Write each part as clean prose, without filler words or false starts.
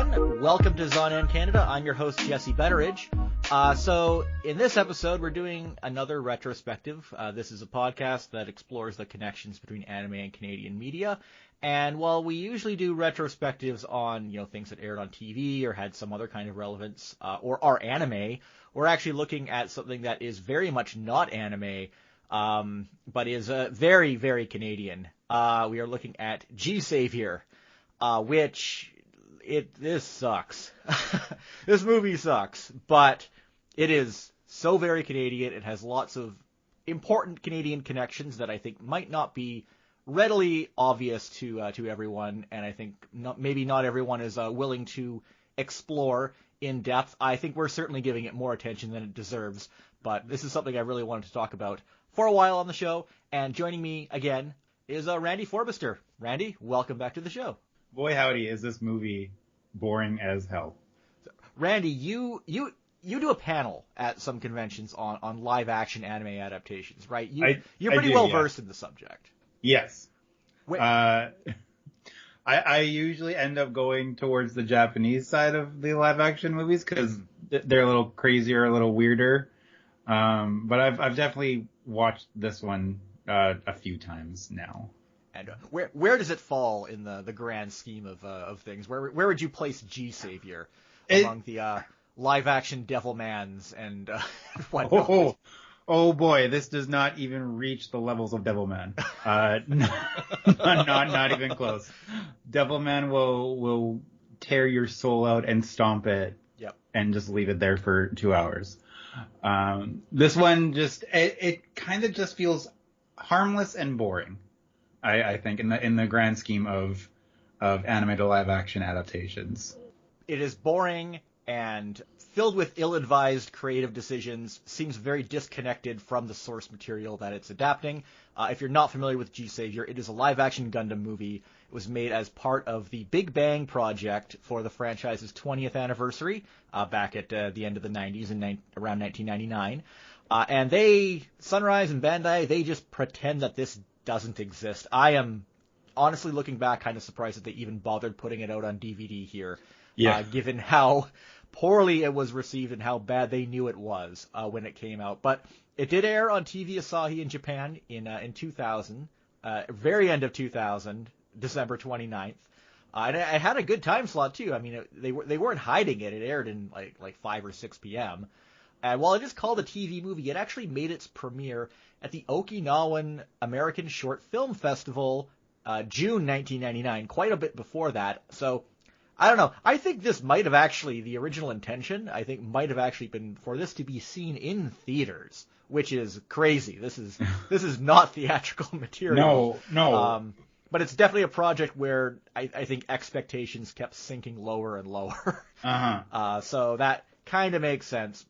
everyone. Welcome to Zonan Canada. I'm your host, Jesse Betteridge. So in this episode, we're doing another retrospective. This is a podcast that explores the connections between anime and Canadian media. And while we usually do retrospectives on, things that aired on TV or had some other kind of relevance, or are anime, we're actually looking at something that is very much not anime, but is very, very Canadian. We are looking at G-Saviour, which this sucks. This movie sucks, but it is so very Canadian. It has lots of important Canadian connections that I think might not be readily obvious to everyone, and I think maybe not everyone is willing to explore in depth. I think we're certainly giving it more attention than it deserves, but this is something I really wanted to talk about for a while on the show, and joining me again is Randy Forbister. Randy, welcome back to the show. Boy, howdy, is this movie boring as hell. Randy, you do a panel at some conventions on live-action anime adaptations, right? You're pretty well versed in the subject. Yes. I usually end up going towards the Japanese side of the live-action movies because they're a little crazier, a little weirder. But I've definitely watched this one a few times now. And where does it fall in the grand scheme of things? Where would you place G-Saviour among the live-action Devilmans and whatnot? Oh boy, this does not even reach the levels of Devilman. Not even close. Devilman will tear your soul out and stomp it. Yep. And just leave it there for 2 hours. This one it kind of just feels harmless and boring. I think in the grand scheme of anime to live action adaptations. It is boring and filled with ill-advised creative decisions, seems very disconnected from the source material that it's adapting. If you're not familiar with G-Saviour, it is a live-action Gundam movie. It was made as part of the Big Bang project for the franchise's 20th anniversary, back at the end of the 90s, around 1999. And Sunrise and Bandai, they just pretend that this doesn't exist. I am, honestly, looking back, kind of surprised that they even bothered putting it out on DVD here, given how poorly it was received and how bad they knew it was when it came out. But it did air on TV Asahi in Japan in 2000, very end of 2000, December 29th. And it had a good time slot too. I mean, they weren't hiding it. It aired in like 5 or 6 p.m. And while it is called a TV movie, it actually made its premiere at the Okinawan American Short Film Festival, June 1999, quite a bit before that. So, I don't know. I think this might have actually, the original intention, I think might have actually been for this to be seen in theaters, which is crazy. This is not theatrical material. No. But it's definitely a project where I think expectations kept sinking lower and lower. So that kind of makes sense.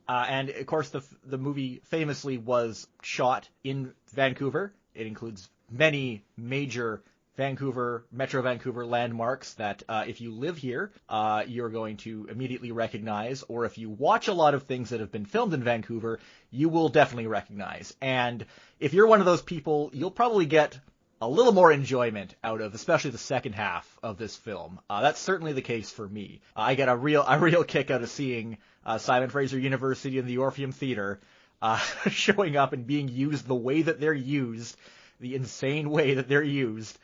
And of course, the movie famously was shot in Vancouver. It includes many major Metro Vancouver landmarks that if you live here, you're going to immediately recognize, or if you watch a lot of things that have been filmed in Vancouver, you will definitely recognize. And if you're one of those people, you'll probably get a little more enjoyment out of, especially the second half of this film. That's certainly the case for me. I get a real kick out of seeing Simon Fraser University and the Orpheum Theater showing up and being used the way that they're used, the insane way that they're used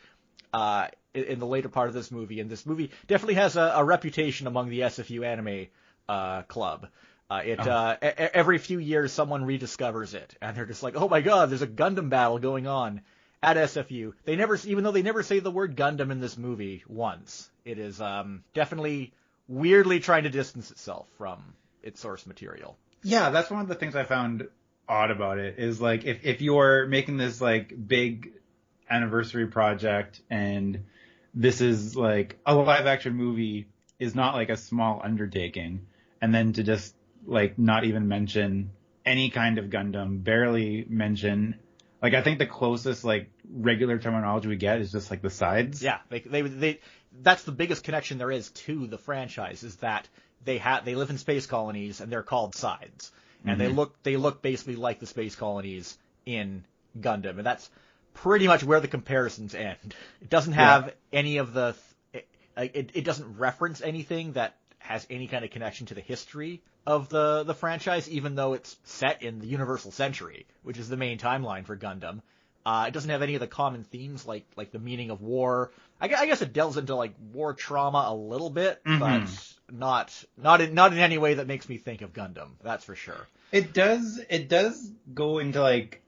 in the later part of this movie. And this movie definitely has a reputation among the SFU anime club. Every few years someone rediscovers it, and they're just like, oh my god, there's a Gundam battle going on at SFU. Even though they never say the word Gundam in this movie once, it is definitely weirdly trying to distance itself from its source material. Yeah, that's one of the things I found odd about it, is like if you're making this like big anniversary project and this is like a live action movie is not like a small undertaking, and then to just like not even mention any kind of Gundam, barely mention, like I think the closest like regular terminology we get is just like the sides. Yeah, they that's the biggest connection there is to the franchise, is that they live in space colonies and they're called sides, and they look basically like the space colonies in Gundam, and that's pretty much where the comparisons end. It doesn't have any of the it doesn't reference anything that has any kind of connection to the history of the franchise, even though it's set in the Universal Century, which is the main timeline for Gundam. It doesn't have any of the common themes like the meaning of war. I guess it delves into like war trauma a little bit, but not in any way that makes me think of Gundam. That's for sure. It does go into like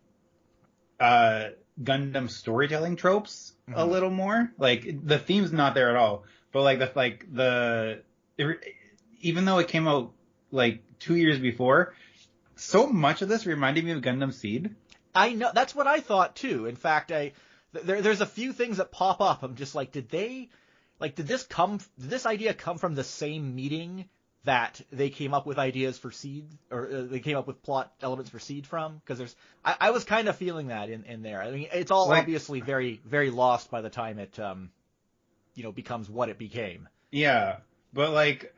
Gundam storytelling tropes a little more. Like the theme's not there at all, but even though it came out like 2 years before, so much of this reminded me of Gundam Seed. I know, that's what I thought too. In fact, there's a few things that pop up. I'm just like, did this idea come from the same meeting that they came up with ideas for Seed, or they came up with plot elements for Seed from? Because I was kind of feeling that in there. I mean, it's all obviously very, very lost by the time it, becomes what it became. Yeah, but like,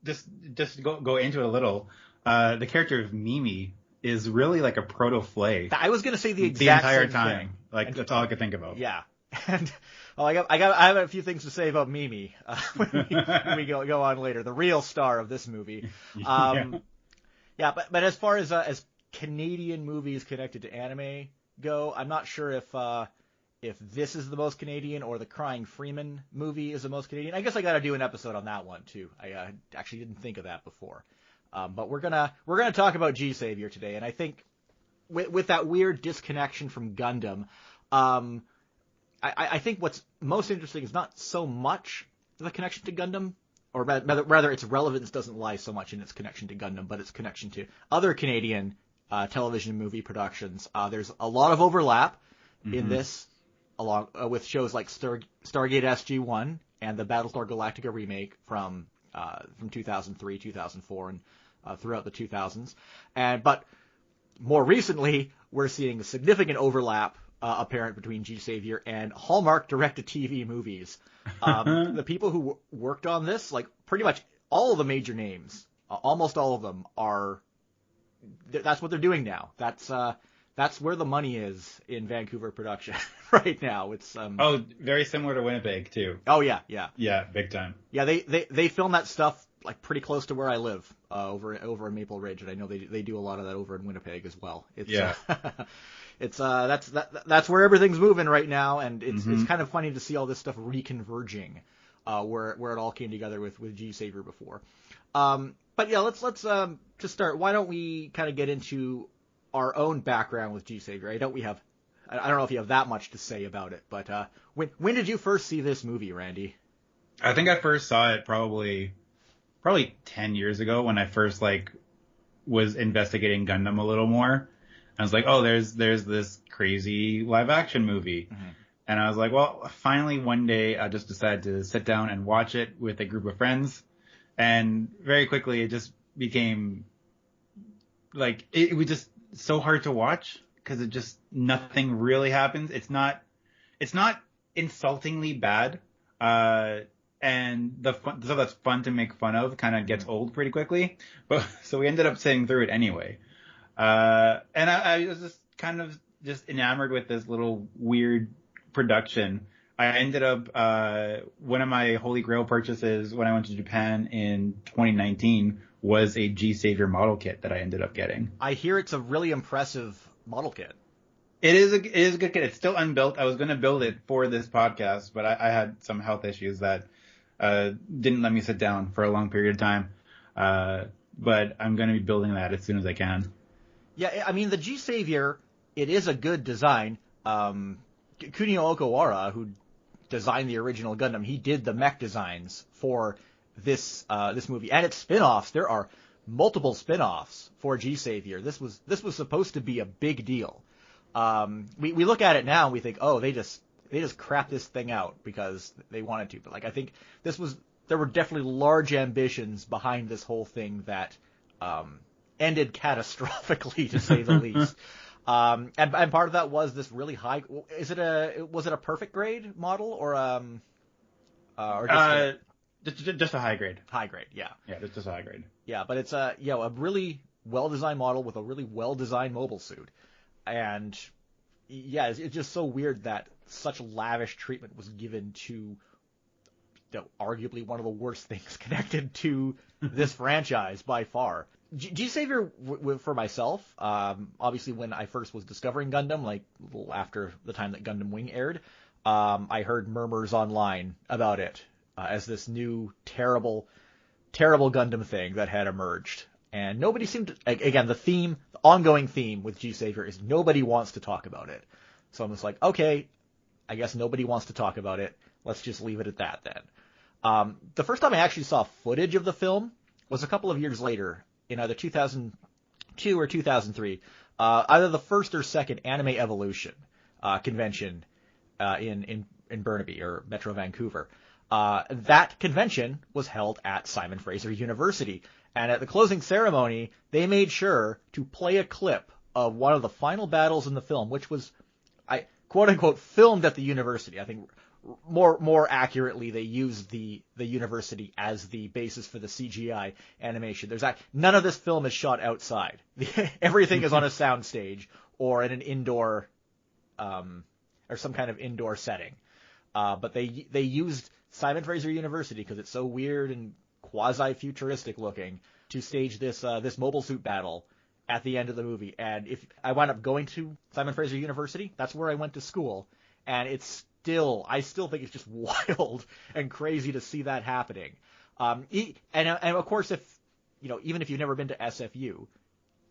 just to go into it a little, the character of Mimi is really like a proto-Flay. I was going to say the entire time. Thing. Like, that's all I could think about. Yeah. And I have a few things to say about Mimi when we go on later. The real star of this movie. Yeah, but as far as Canadian movies connected to anime go, I'm not sure if this is the most Canadian or the Crying Freeman movie is the most Canadian. I guess I got to do an episode on that one too. I actually didn't think of that before. But we're gonna talk about G-Saviour today, and I think with that weird disconnection from Gundam, I think what's most interesting is not so much the connection to Gundam, or rather its relevance doesn't lie so much in its connection to Gundam, but its connection to other Canadian television movie productions. There's a lot of overlap in this, along with shows like Stargate SG-1 and the Battlestar Galactica remake from 2003, 2004, and throughout the 2000s. But more recently, we're seeing a significant overlap apparent between G-Saviour and Hallmark direct-to-TV movies. The people who worked on this, like pretty much all of the major names, almost all of them that's what they're doing now. That's where the money is in Vancouver production right now. It's very similar to Winnipeg too. Oh yeah, big time. Yeah, they film that stuff like pretty close to where I live, over in Maple Ridge, and I know they do a lot of that over in Winnipeg as well. It's that's where everything's moving right now, and it's kind of funny to see all this stuff reconverging, where it all came together with G-Saviour before. But yeah, let's to start. Why don't we kind of get into our own background with G-Saviour? I don't know if you have that much to say about it, but when did you first see this movie, Randy? I think I first saw it probably 10 years ago, when I first was investigating Gundam a little more. I was like, oh, there's this crazy live action movie. And I was like, well, finally one day I just decided to sit down and watch it with a group of friends. And very quickly it just became like, it was just so hard to watch because nothing really happens. It's not insultingly bad. And the stuff that's fun to make fun of kind of gets old pretty quickly. But so we ended up sitting through it anyway. And I was just kind of just enamored with this little weird production. I ended up, one of my holy grail purchases when I went to Japan in 2019 was a G-Saviour model kit that I ended up getting. I hear it's a really impressive model kit. It is a good kit. It's still unbuilt. I was going to build it for this podcast, but I had some health issues that didn't let me sit down for a long period of time. But I'm going to be building that as soon as I can. Yeah, I mean, the G-Saviour, it is a good design. Kunio Okawara, who designed the original Gundam, he did the mech designs for this movie and its spin-offs. There are multiple spin-offs for G-Saviour. This was supposed to be a big deal. We look at it now and we think, oh, they just crapped this thing out because they wanted to. But I think there were definitely large ambitions behind this whole thing that ended catastrophically, to say the least. And part of that was this really high. Was it a perfect grade model or just a high grade? High grade, yeah. Yeah, just a high grade. Yeah, but it's a really well designed model with a really well designed mobile suit, and yeah, it's just so weird that such lavish treatment was given to arguably one of the worst things connected to this franchise by far. G-Saviour, for myself, obviously when I first was discovering Gundam, like a little after the time that Gundam Wing aired, I heard murmurs online about it as this new terrible Gundam thing that had emerged. And nobody seemed to, again, the ongoing theme with G-Saviour is nobody wants to talk about it. So I'm just like, okay, I guess nobody wants to talk about it. Let's just leave it at that then. The first time I actually saw footage of the film was a couple of years later, in either 2002 or 2003, either the first or second Anime Evolution convention in Burnaby or Metro Vancouver. That convention was held at Simon Fraser University, and at the closing ceremony, they made sure to play a clip of one of the final battles in the film, which was, quote unquote, filmed at the university. I think more accurately, they used the university as the basis for the CGI animation. None of this film is shot outside. Everything is on a soundstage or in an indoor, or some kind of indoor setting. But they used Simon Fraser University because it's so weird and quasi-futuristic looking to stage this mobile suit battle at the end of the movie. And if I wound up going to Simon Fraser University, that's where I went to school, and I still think it's just wild and crazy to see that happening. And of course, even if you've never been to SFU,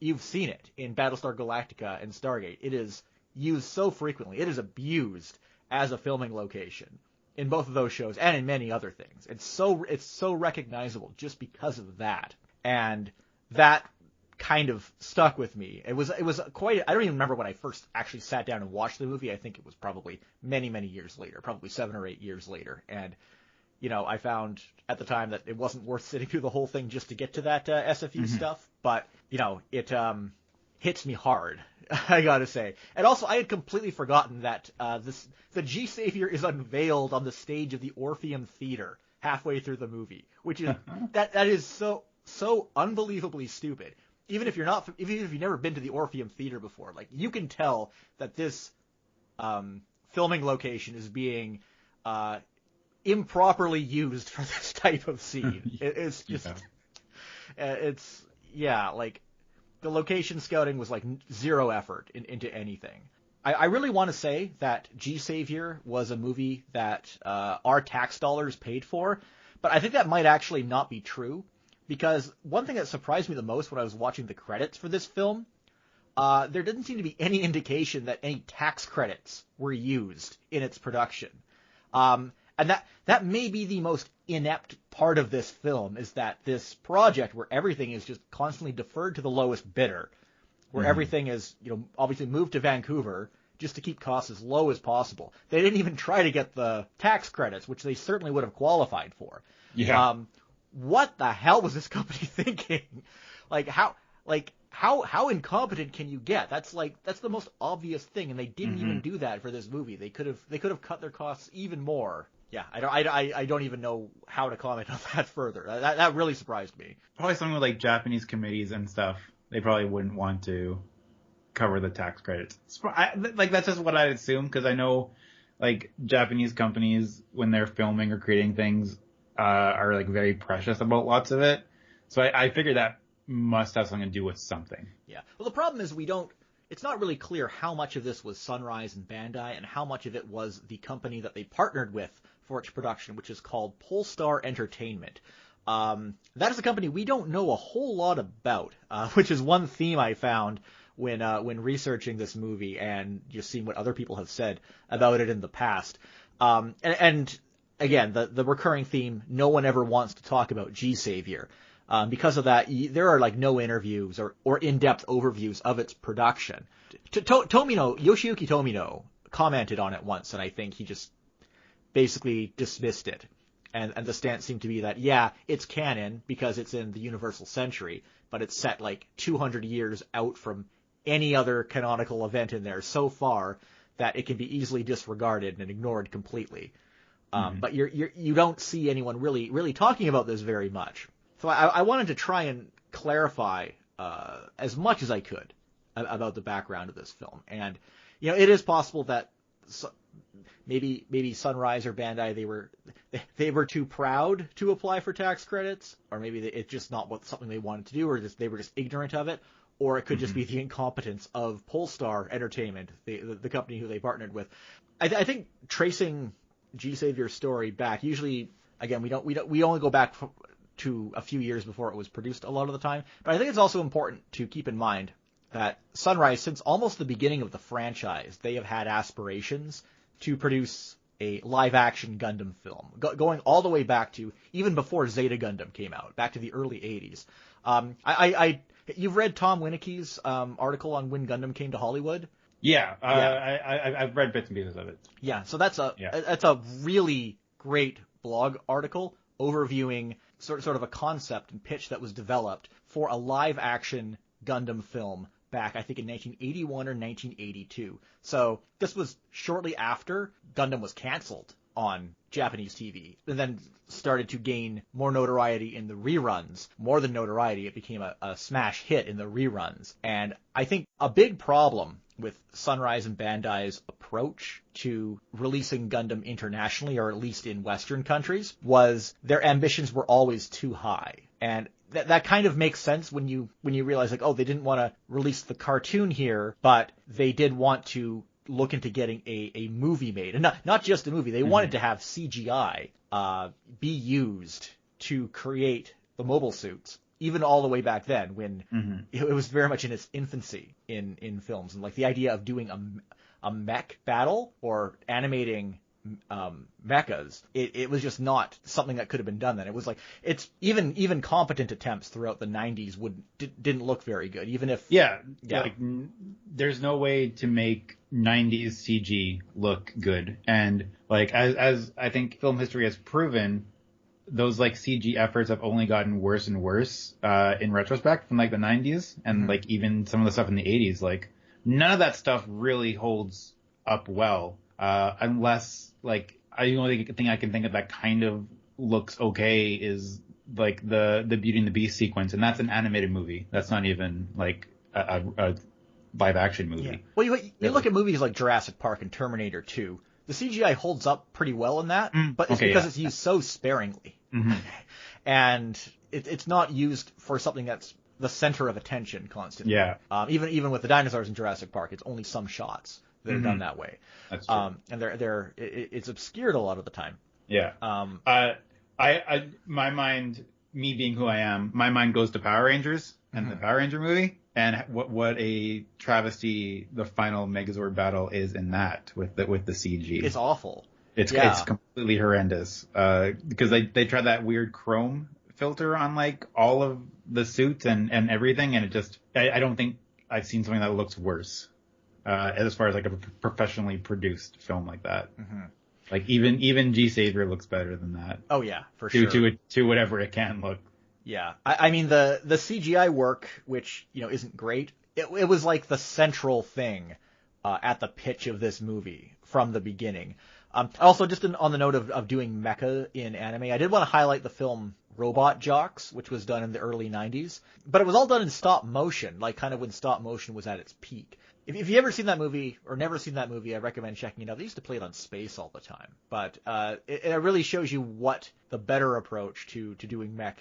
you've seen it in Battlestar Galactica and Stargate. It is used so frequently. It is abused as a filming location in both of those shows and in many other things. It's so recognizable just because of that. And that kind of stuck with me. It was quite, I don't even remember when I first actually sat down and watched the movie. I think it was probably many, many years later, probably 7 or 8 years later. And, I found at the time that it wasn't worth sitting through the whole thing just to get to that SFU stuff. But, it hits me hard, I gotta say. And also, I had completely forgotten that the G-Saviour is unveiled on the stage of the Orpheum Theater halfway through the movie, which is that is so unbelievably stupid. Even if you've never been to the Orpheum Theater before, like, you can tell that this filming location is being improperly used for this type of scene. It's just, like, the location scouting was like zero effort into anything. I really want to say that G-Saviour was a movie that our tax dollars paid for, but I think that might actually not be true. Because one thing that surprised me the most when I was watching the credits for this film, there didn't seem to be any indication that any tax credits were used in its production. And that may be the most inept part of this film, is that this project where everything is just constantly deferred to the lowest bidder, where everything is, obviously moved to Vancouver just to keep costs as low as possible. They didn't even try to get the tax credits, which they certainly would have qualified for. Yeah. What the hell was this company thinking? How incompetent can you get? That's the most obvious thing, and they didn't even do that for this movie. They could have cut their costs even more. Yeah, I don't even know how to comment on that further. That really surprised me. Probably something with like Japanese committees and stuff. They probably wouldn't want to cover the tax credits. That's just what I'd assume, because I know like Japanese companies, when they're filming or creating things, are like very precious about lots of it. So I figure that must have something to do with something. Yeah. Well, the problem is it's not really clear how much of this was Sunrise and Bandai and how much of it was the company that they partnered with for its production, which is called Polestar Entertainment. That is a company we don't know a whole lot about, which is one theme I found when researching this movie and just seeing what other people have said about it in the past. And again, the recurring theme, no one ever wants to talk about G-Saviour. Because of that, there are like no interviews or in-depth overviews of its production. Yoshiyuki Tomino commented on it once, and I think he just basically dismissed it. And the stance seemed to be that, yeah, it's canon because it's in the Universal Century, but it's set like 200 years out from any other canonical event in there so far that it can be easily disregarded and ignored completely. But you don't see anyone really talking about this very much. So I wanted to try and clarify as much as I could about the background of this film. And, it is possible that maybe Sunrise or Bandai, they were too proud to apply for tax credits, or maybe it's just not something they wanted to do, or they were just ignorant of it, or it could just be the incompetence of Polestar Entertainment, the company who they partnered with. I think tracing G-Saviour's story back, usually, again, we only go back to a few years before it was produced a lot of the time, but I think it's also important to keep in mind that Sunrise, since almost the beginning of the franchise, they have had aspirations to produce a live-action Gundam film, going all the way back to even before Zeta Gundam came out, back to the early 80s. You've read Tom Winicki's article on when Gundam came to Hollywood? Yeah, I've read bits and pieces of it. Yeah, so that's a really great blog article overviewing sort of a concept and pitch that was developed for a live-action Gundam film back, I think, in 1981 or 1982. So this was shortly after Gundam was canceled on Japanese TV, and then started to gain more notoriety in the reruns. More than notoriety, it became a smash hit in the reruns. And I think a big problem with Sunrise and Bandai's approach to releasing Gundam internationally, or at least in Western countries, was their ambitions were always too high. And that kind of makes sense when you realize, like, oh, they didn't want to release the cartoon here, but they did want to look into getting a movie made. And not just a movie. They wanted to have CGI be used to create the mobile suits, even all the way back then when it was very much in its infancy in films. And like the idea of doing a mech battle or animating mechas, it was just not something that could have been done then. It was like, it's even competent attempts throughout the 90s didn't look very good, even if like there's no way to make 90s CG look good. And like as I think film history has proven, those like CG efforts have only gotten worse and worse in retrospect from like the 90s and like even some of the stuff in the 80s. Like none of that stuff really holds up well unless like the only thing I can think of that kind of looks okay is like the Beauty and the Beast sequence, and that's an animated movie. That's not even like a live action movie. Yeah. Well, you look at movies like Jurassic Park and Terminator 2. The CGI holds up pretty well in that, but it's because it's used so sparingly. And it's not used for something that's the center of attention constantly. Yeah. Even with the dinosaurs in Jurassic Park, it's only some shots that are done that way. That's true. And it's obscured a lot of the time. Yeah. My mind, me being who I am, my mind goes to Power Rangers and the Power Ranger movie, and what a travesty the final Megazord battle is in that with the CG. It's awful. It's completely horrendous. Because they tried that weird chrome filter on like all of the suits and everything, and it just I don't think I've seen something that looks worse. As far as like a professionally produced film like that. Like even G-Saviour looks better than that. Oh yeah, for sure. To whatever it can look. Yeah. I mean the CGI work, which, isn't great, it was like the central thing at the pitch of this movie from the beginning. Also, just on the note of doing mecha in anime, I did want to highlight the film Robot Jocks, which was done in the early 90s. But it was all done in stop motion, like kind of when stop motion was at its peak. If you've ever seen that movie or never seen that movie, I recommend checking it out. They used to play it on Space all the time. But it really shows you what the better approach to doing mech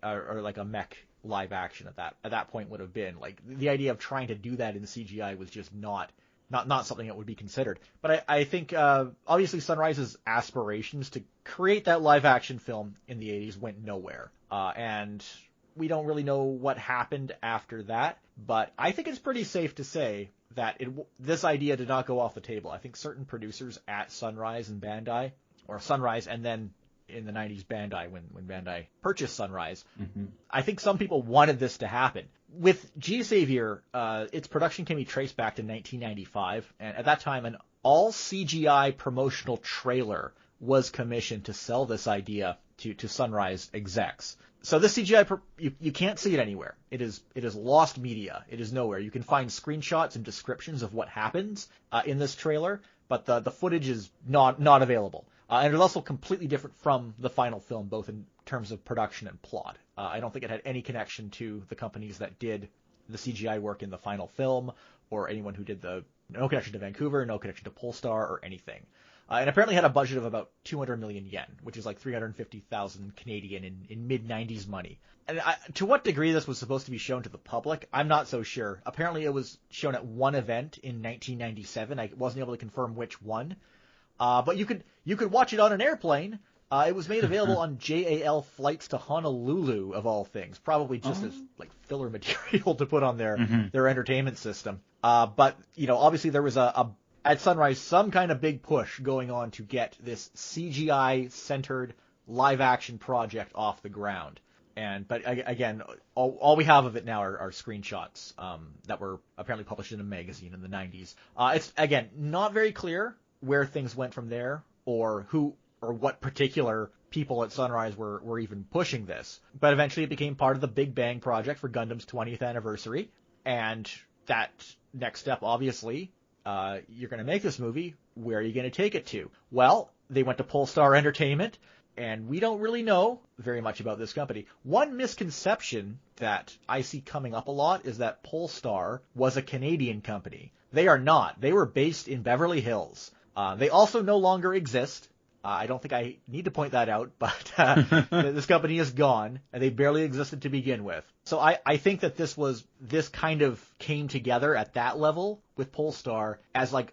or like a mech live action at that point would have been. Like the idea of trying to do that in CGI was just not something that would be considered. But I think obviously Sunrise's aspirations to create that live action film in the 80s went nowhere. And we don't really know what happened after that, but I think it's pretty safe to say that this idea did not go off the table. I think certain producers at Sunrise and Bandai, or Sunrise and then in the 90s Bandai, when Bandai purchased Sunrise, I think some people wanted this to happen. With G-Saviour, its production can be traced back to 1995, and at that time an all CGI promotional trailer was commissioned to sell this idea to Sunrise execs. So this CGI, you can't see it anywhere. It is lost media. It is nowhere. You can find screenshots and descriptions of what happens in this trailer, but the footage is not available. And it's also completely different from the final film, both in terms of production and plot. I don't think it had any connection to the companies that did the CGI work in the final film or anyone who did no connection to Vancouver, no connection to Polestar or anything. And apparently had a budget of about 200 million yen, which is like 350,000 Canadian in mid-90s money. And to what degree this was supposed to be shown to the public, I'm not so sure. Apparently it was shown at one event in 1997. I wasn't able to confirm which one. But you could watch it on an airplane. It was made available on JAL flights to Honolulu, of all things, probably just as like filler material to put on their entertainment system. But obviously there was at Sunrise some kind of big push going on to get this CGI-centered live-action project off the ground. But again, all we have of it now are screenshots that were apparently published in a magazine in the 90s. It's, again, not very clear where things went from there or who or what particular people at Sunrise were even pushing this. But eventually it became part of the Big Bang project for Gundam's 20th anniversary. And that next step, obviously, you're going to make this movie. Where are you going to take it to? Well, they went to Polestar Entertainment, and we don't really know very much about this company. One misconception that I see coming up a lot is that Polestar was a Canadian company. They are not. They were based in Beverly Hills. They also no longer exist. I don't think I need to point that out, but this company is gone, and they barely existed to begin with. So I think that this kind of came together at that level with Polestar as like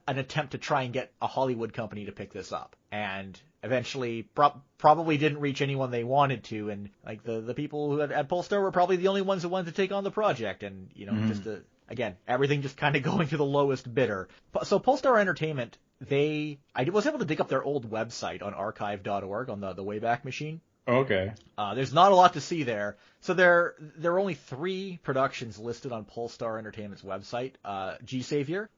an attempt to try and get a Hollywood company to pick this up. And eventually probably didn't reach anyone they wanted to, and like the people who at Polestar were probably the only ones who wanted to take on the project, and just again, everything just kind of going to the lowest bidder. So Polestar Entertainment, I was able to dig up their old website on archive.org on the Wayback Machine. Okay. There's not a lot to see there. So there are only 3 productions listed on Polestar Entertainment's website. G-Saviour,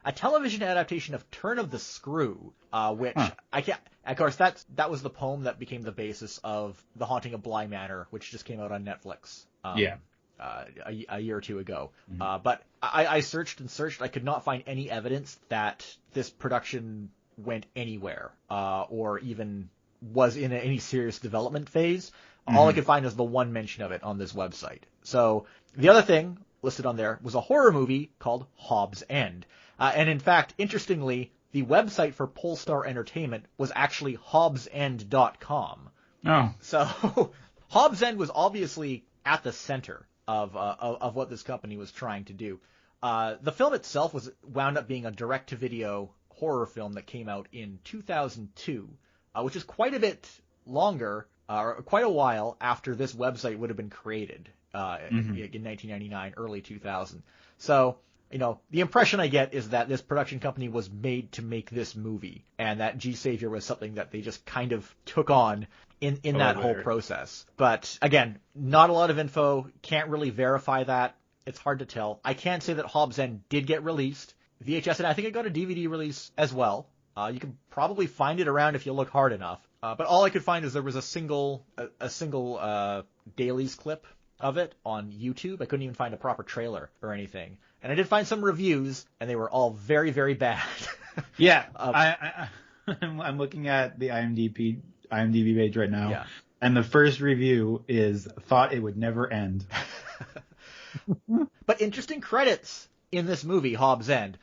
a television adaptation of Turn of the Screw, which I can't. Of course, that was the poem that became the basis of The Haunting of Bly Manor, which just came out on Netflix. A year or two ago. But I searched and searched. I could not find any evidence that this production went anywhere or even was in any serious development phase. All I could find is the one mention of it on this website. So the other thing listed on there was a horror movie called Hobbs End. And in fact, interestingly, the website for Polestar Entertainment was actually hobbsend.com. Oh. So Hobbs End was obviously at the center of what this company was trying to do. The film itself wound up being a direct-to-video horror film that came out in 2002, which is quite a bit longer, quite a while after this website would have been created in 1999, early 2000. So, the impression I get is that this production company was made to make this movie, and that G-Saviour was something that they just kind of took on in that whole process. But again, not a lot of info, can't really verify that. It's hard to tell. I can say that Hobbs End did get released, VHS, and I think it got a DVD release as well. You can probably find it around if you look hard enough. But all I could find is there was a single dailies clip of it on YouTube. I couldn't even find a proper trailer or anything. And I did find some reviews, and they were all very, very bad. Yeah, I'm looking at the IMDb page right now, yeah. And the first review is thought it would never end. But interesting credits in this movie, Hobbs End.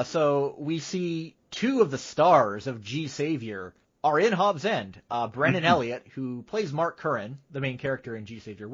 So we see 2 of the stars of G-Saviour are in Hobbs End. Brennan Elliott, who plays Mark Curran, the main character in G-Saviour.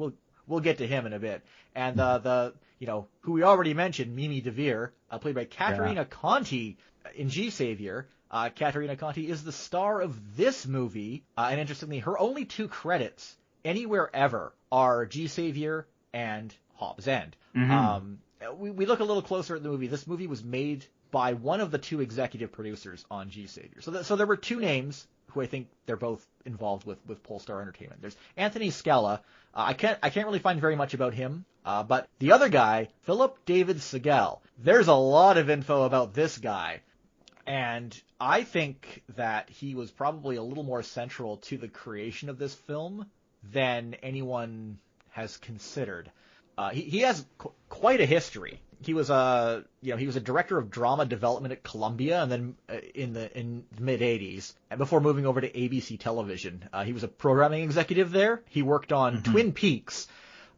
We'll get to him in a bit. And who we already mentioned, Mimi DeVere, played by Caterina Conti in G-Saviour. Caterina Conti is the star of this movie, and interestingly, her only 2 credits anywhere ever are G-Saviour and Hobbs End. We look a little closer at the movie. This movie was made by one of the 2 executive producers on G-Saviour. So there were 2 names who I think they're both involved with Polestar Entertainment. There's Anthony Scala. I can't really find very much about him. But the other guy, Philip David Segal. There's a lot of info about this guy. And I think that he was probably a little more central to the creation of this film than anyone has considered. He has quite a history. He was a director of drama development at Columbia, and then in the mid '80s, and before moving over to ABC Television, he was a programming executive there. He worked on Twin Peaks,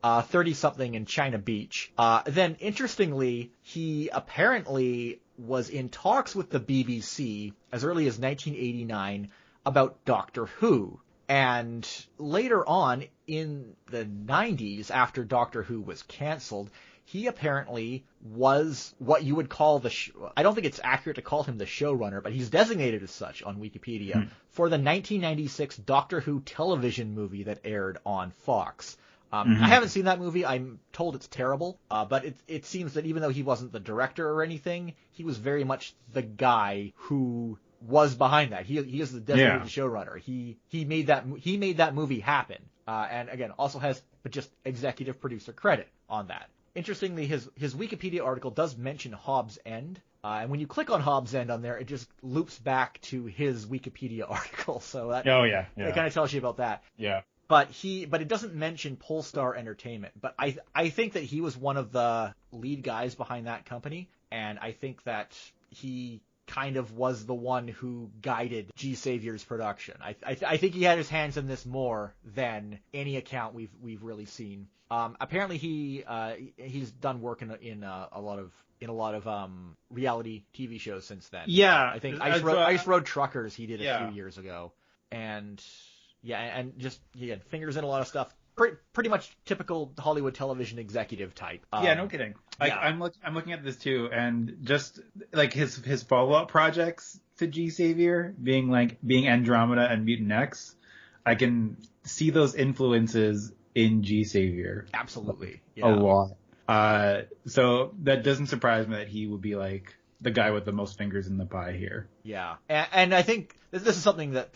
30-something in China Beach. Then, interestingly, he apparently was in talks with the BBC as early as 1989 about Doctor Who. And later on, in the 90s, after Doctor Who was canceled, he apparently was what you would call I don't think it's accurate to call him the showrunner, but he's designated as such on Wikipedia for the 1996 Doctor Who television movie that aired on Fox. I haven't seen that movie. I'm told it's terrible, but it seems that even though he wasn't the director or anything, he was very much the guy who was behind that. He is the designated showrunner. He made that movie happen. And again, also has just executive producer credit on that. Interestingly, his Wikipedia article does mention Hobbs End, and when you click on Hobbs End on there, it just loops back to his Wikipedia article. So that it kind of tells you about that. Yeah. But it doesn't mention Polestar Entertainment. But I think that he was one of the lead guys behind that company, and I think that he kind of was the one who guided G-Saviour's production. I think he had his hands in this more than any account we've really seen. Apparently he's done work in a lot of reality TV shows since then. Yeah, I think Ice Road Truckers he did a few years ago, and just fingers in a lot of stuff. Pretty much typical Hollywood television executive type. No kidding. I'm looking at this too, and just like his follow-up projects to G-Saviour being Andromeda and Mutant X, I can see those influences in G-Saviour. Absolutely. A lot. So that doesn't surprise me that he would be like the guy with the most fingers in the pie here. Yeah. And I think this is something that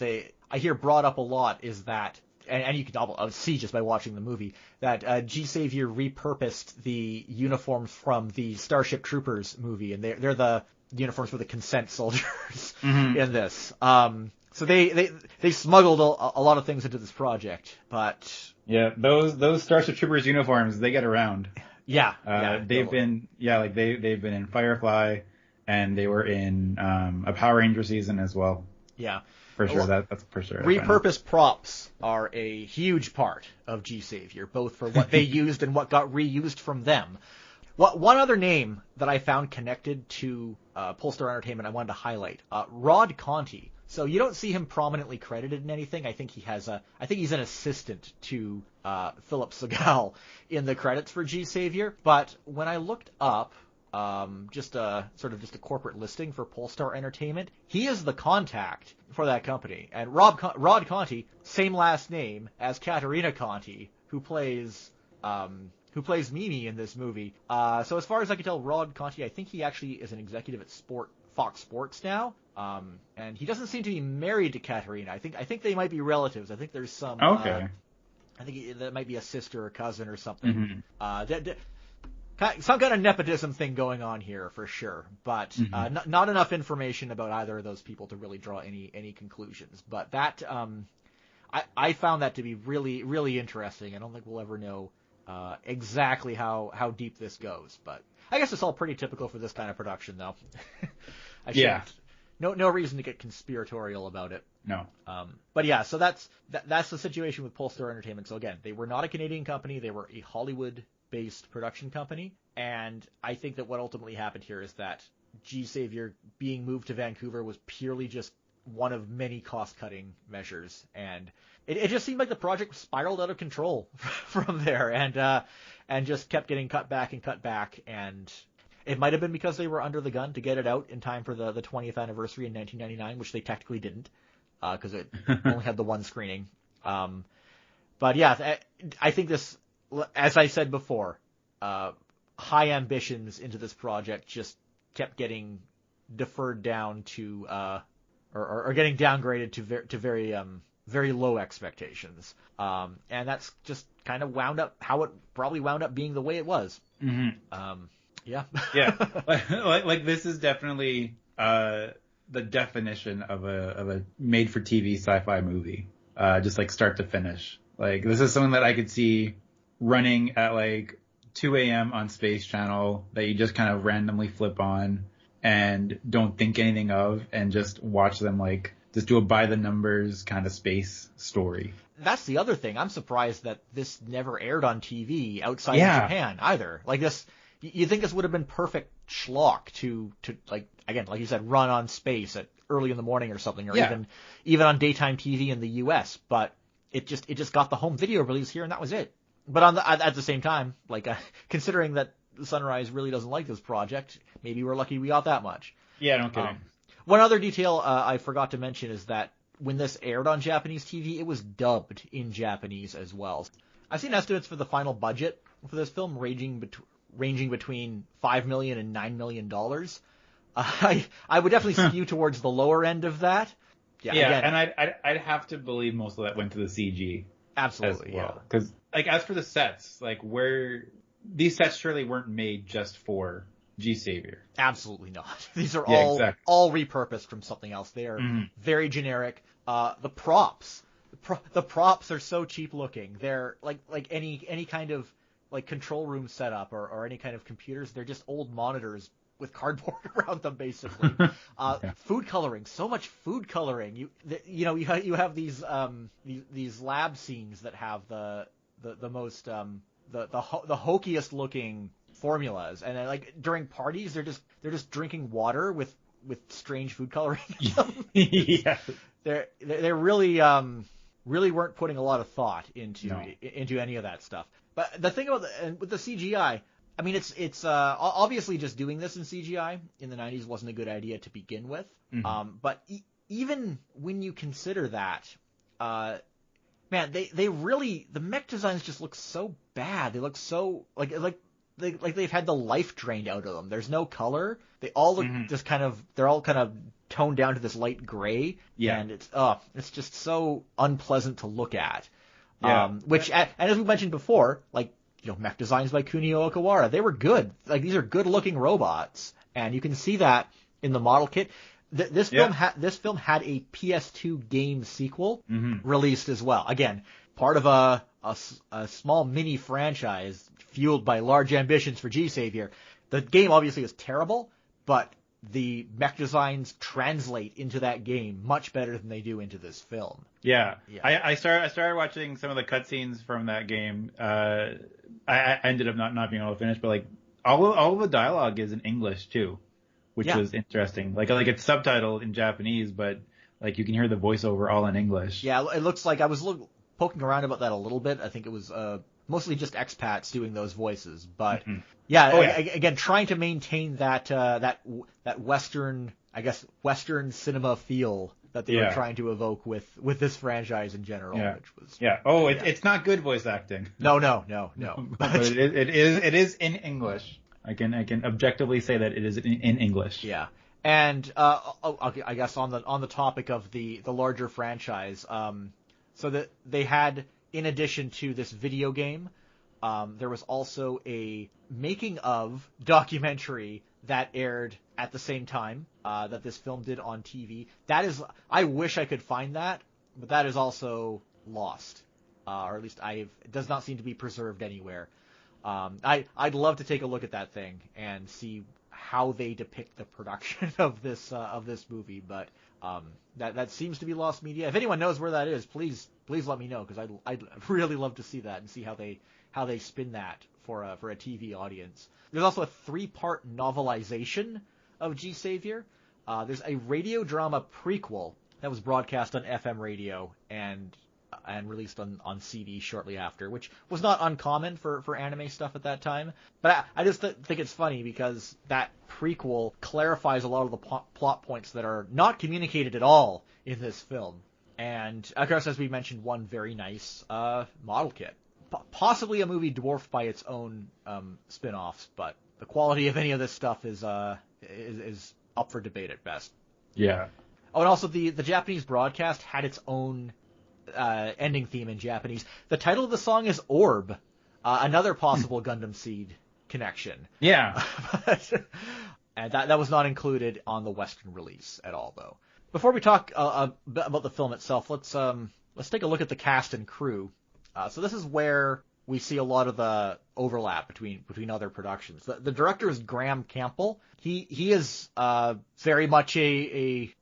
I hear brought up a lot, is that, and you can see just by watching the movie, that G-Saviour repurposed the uniforms from the Starship Troopers movie, and they're the uniforms for the consent soldiers in this. So they smuggled a lot of things into this project, but yeah, those Starship Troopers uniforms, they get around. They've been in Firefly, and they were in a Power Ranger season as well. Yeah. For sure, that's for sure. Repurposed props are a huge part of G-Saviour, both for what they used and what got reused from them. One other name that I found connected to Polestar Entertainment I wanted to highlight, Rod Conti. So you don't see him prominently credited in anything. I think he's an assistant to Philip Segal in the credits for G-Saviour. But when I looked up just a corporate listing for Polestar Entertainment, he is the contact for that company. And Rod Conti, same last name as Katarina Conti, who plays Mimi in this movie. So as far as I can tell, Rod Conti, I think he actually is an executive at Fox Sports now. And he doesn't seem to be married to Katarina. I think they might be relatives. I think there's some. Okay. I think that might be a sister or cousin or something. Some kind of nepotism thing going on here for sure, but not enough information about either of those people to really draw any conclusions. But that I found that to be really, really interesting. I don't think we'll ever know exactly how deep this goes, but I guess it's all pretty typical for this kind of production, though. No reason to get conspiratorial about it. No. But yeah, so that's the situation with Polestar Entertainment. So again, they were not a Canadian company; they were a Hollywood-based production company. And I think that what ultimately happened here is that G-Saviour being moved to Vancouver was purely just one of many cost-cutting measures, and it just seemed like the project spiraled out of control from there, and just kept getting cut back, and it might have been because they were under the gun to get it out in time for the 20th anniversary in 1999, which they technically didn't, because it only had the one screening. But yeah, I think this, as I said before, high ambitions into this project just kept getting deferred down to, or getting downgraded to very low expectations. And that's just kind of how it probably wound up being the way it was. Yeah. Like this is definitely the definition of a made for TV sci-fi movie, just like start to finish. Like this is something that I could see running at like 2 a.m. on Space Channel that you just kind of randomly flip on and don't think anything of, and just watch them like just do a by the numbers kind of space story. that's the other thing. I'm surprised that this never aired on TV outside of Japan either. Like this, you think this would have been perfect schlock to like, again, like you said, run on space at early in the morning or something, or even on daytime TV in the U.S. But it just got the home video release here, and that was it. But at the same time, like considering that Sunrise really doesn't like this project, maybe we're lucky we got that much. Yeah, no kidding. One other detail I forgot to mention is that when this aired on Japanese TV, it was dubbed in Japanese as well. I've seen estimates for the final budget for this film ranging between $5 million and $9 million. I would definitely skew towards the lower end of that. Yeah, again, and I'd have to believe most of that went to the CG. Absolutely, as well. Because like as for the sets, like these sets surely weren't made just for G-Saviour. Absolutely not. These are all repurposed from something else. They are very generic. The props are so cheap looking. They're like any kind of like control room setup or any kind of computers. They're just old monitors with cardboard around them, basically. Food coloring, so much food coloring. You have these lab scenes that have the most the hokiest looking formulas, and then, like during parties they're just drinking water with strange food coloring. Yeah, they really weren't putting a lot of thought into any of that stuff. But the thing with the CGI, I mean, it's obviously just doing this in CGI in the 90s wasn't a good idea to begin with. But even when you consider that, man, they really, the mech designs just look so bad. They look so like they've had the life drained out of them. There's no color. They all look just they're all kind of toned down to this light gray. Yeah. And it's just so unpleasant to look at. Yeah. And as we mentioned before, like, mech designs by Kunio Okawara, they were good. Like, these are good looking robots. And you can see that in the model kit. This film had a PS2 game sequel released as well. Again, part of a small mini franchise fueled by large ambitions for G-Saviour. The game obviously is terrible, but the mech designs translate into that game much better than they do into this film. Yeah. I started watching some of the cutscenes from that game. I ended up not being able to finish, but like all of the dialogue is in English too, which was interesting. Like it's subtitled in Japanese, but like you can hear the voiceover all in English. Yeah, it looks like I was poking around about that a little bit. I think it was mostly just expats doing those voices, but again, trying to maintain that Western, I guess, Western cinema feel that they were trying to evoke with this franchise in general, which was it's not good voice acting. No. But it is in English. I can objectively say that it is in English. Yeah. And I guess on the topic of the larger franchise, so that they had, in addition to this video game, there was also a making of documentary that aired at the same time that this film did on TV. I wish I could find that, but that is also lost, or at least it does not seem to be preserved anywhere. I'd love to take a look at that thing and see how they depict the production of this movie, but that seems to be lost media. If anyone knows where that is, please let me know, because I'd really love to see that and see how they spin that for a TV audience. There's also a 3-part novelization of G-Saviour. There's a radio drama prequel that was broadcast on FM radio and released on CD shortly after, which was not uncommon for anime stuff at that time. But I just think it's funny because that prequel clarifies a lot of the plot points that are not communicated at all in this film. And, of course, as we mentioned, one very nice model kit. Possibly a movie dwarfed by its own spin-offs, but the quality of any of this stuff is up for debate at best. Yeah. Oh, and also the Japanese broadcast had its own ending theme in Japanese. The title of the song is Orb, another possible Gundam Seed connection. Yeah. And that was not included on the Western release at all, though. Before we talk about the film itself, let's take a look at the cast and crew. So this is where we see a lot of the overlap between other productions. The director is Graham Campbell. He is very much an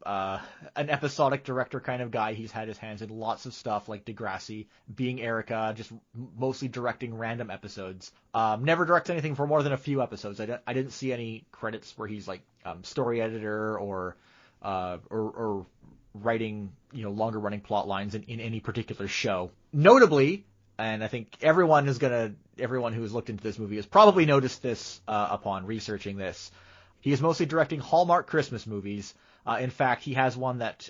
episodic director kind of guy. He's had his hands in lots of stuff like Degrassi, Being Erica, just mostly directing random episodes. Never directs anything for more than a few episodes. I didn't see any credits where he's like story editor or writing longer running plot lines in any particular show. Notably, and I think everyone who has looked into this movie has probably noticed this upon researching this. He is mostly directing Hallmark Christmas movies. In fact, he has one that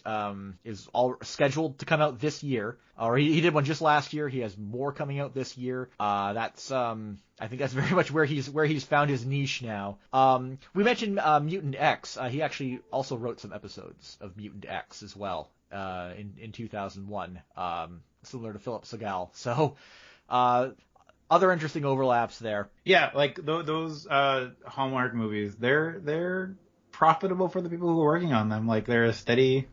is all scheduled to come out this year, or he did one just last year. He has more coming out this year. I think that's very much where he's found his niche now. We mentioned Mutant X. He actually also wrote some episodes of Mutant X as well in 2001, similar to Philip Segal. So other interesting overlaps there. Yeah, like those Hallmark movies, they're profitable for the people who are working on them. Like they're a steady